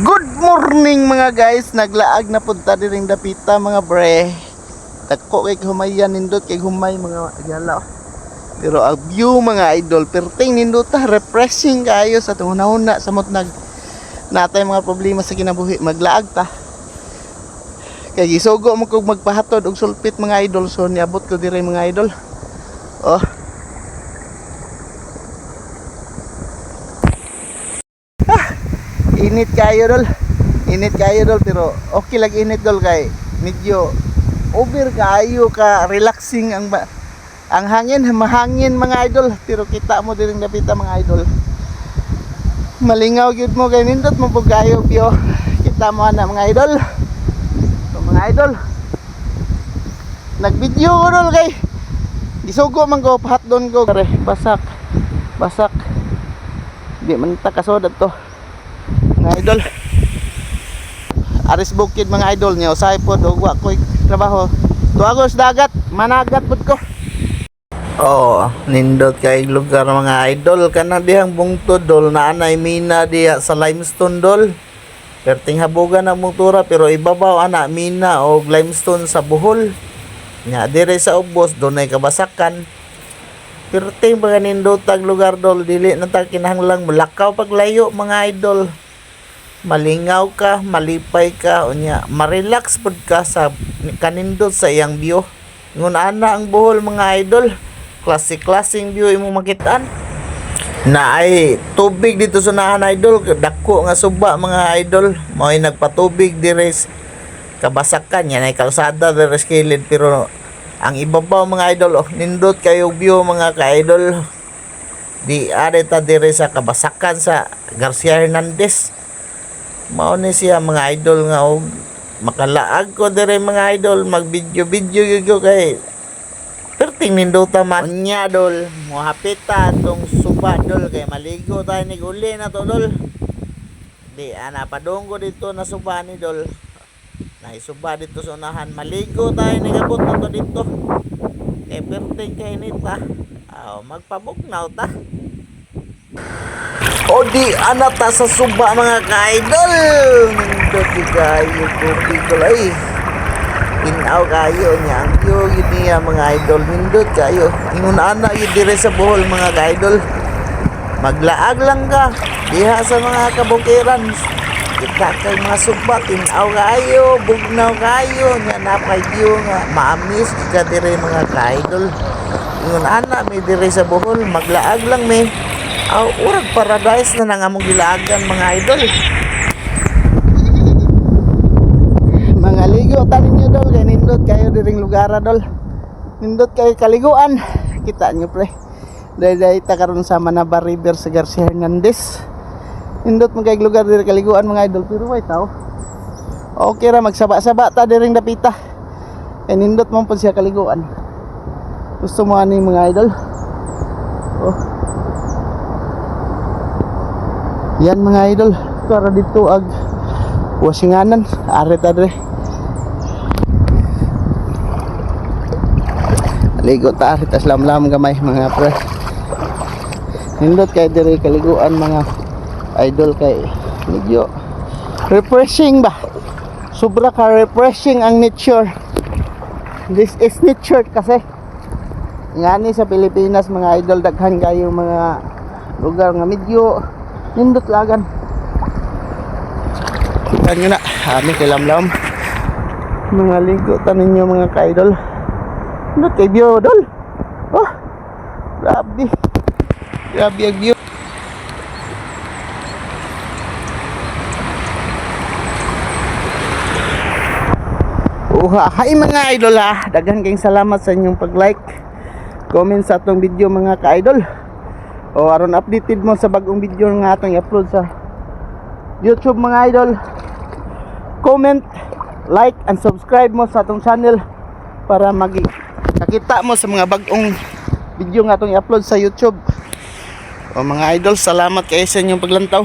Good morning mga guys, naglaag na punta diring dapita mga bre. Dako kay humayan nindot kay humay mga yala. Pero ang view mga idol, perting nindot ta, refreshing kayo sa tunghuna samot natay mga problema sa kinabuhi, maglaag ta. Kay gisugo mo kog magpahatod og sulpit mga idol, so niabot ko dire mga idol. Oh. Init kayo dol. Init kayo dol, pero okay lang init dol kay medyo over kayo ka relaxing ang hangin, mahangin mga idol, pero kita mo diring dapita mga idol. Malingaw gyud mo kay nindot mo pug kayo view. Kita mo ana mga idol. So mga idol, nagvideo ko dol kay gisugo man ko pahatdon ko kare basak. Di man ta kasodad to. Mga idol, aris bukid mga idol niya, usay pod og wa koy trabaho. Tuagos dagat, managat pud ko. Oh, nindot kay lugar mga idol, kana dihang bungtod dol na anay mina diha sa limestone dol. Perting habugan ang motora pero ibabaw ana mina og limestone sa buhol. Nya dire sa ubos dunay kabasakan. Perting mga nindot tag lugar dol, dili na ta kinahanglang mulakaw paglayo mga idol. Malingaw ka, malipay ka, unya marelax pud ka sa kanindot sa iyang view. Ngun ana ang buhol mga idol, klaseng view imo makitaan. Na ay tubig dito sa unahan idol, dako nga suba mga idol, mao'y nagpatubig dire kabasakan yan ay kalsada dire sa kilid, pero ang ibabaw mga idol, oh, nindot kayo view mga ka-idol. Di ta dire sa kabasakan sa Garcia Hernandez. Mao ni siya mga idol nga og makalaag ko dire mga idol, mag video gyud ko kay perting nindota man nya dol, mohapita tong suba dol kay maligo tayo ni uli na to dol. Di ana padunggo dito na suba ni dol. Naisuba dito sa unahan, maligo tayo ni gabot na to dito. Kay perting kay nita. Magpabugnaw ta. O di anata sa suba mga ka-idol. Nindot di kayo tubig ay inaw kayo niya ang view yun niya mga idol. Nindot kayo ingon ana yun dire sa buhol mga ka-idol. Maglaag lang ka diha sa mga kabukiran, kita kay mga suba, tinaw kayo, bugnaw kayo nya napay view nga maamis ka dire mga ka-idol. Ingon ana may dire sa buhol, maglaag lang may urag paradise na nangamong gilaagan mga idol. Mga ligo tanin nyo dol, kaya nindot kayo diring lugar dol. Nindot kayo kaliguan. Kita nyo pre, dahil ta karon sa Manaba River sa Garcia Hernandez. Nindot mo kayo lugar diring kaliguan mga idol, pero wait tao okay ra magsaba-saba ta diring dapita. Kaya nindot mo po siya kaliguan. Gusto mo ani mga idol? Oh, yan mga idol, para dito ag wasinganan, are ta dire. Ligo ta are tas lamlam gamay mga pre. Nindot kay dire kaliguan mga idol kay medyo refreshing ba. Sobra ka refreshing ang nature. This is nature kasi. Ngani sa Pilipinas mga idol, daghan kayo mga lugar nga medyo nindot lagan. Kita nyo na, ano kay lamlam. Mga ligo tanin nyo mga ka-idol. Nindot kay view dol. Oh, grabe. Grabe ang view. Hi mga idol ha. Daghan kayong salamat sa inyong pag-like, comment sa atong video mga ka-idol. O aron updated mo sa bagong video nga atong i-upload sa YouTube mga idol. Comment, like, and subscribe mo sa atong channel para nakita mo sa mga bagong video nga atong i-upload sa YouTube. O mga idol, salamat kayo sa inyong paglantaw.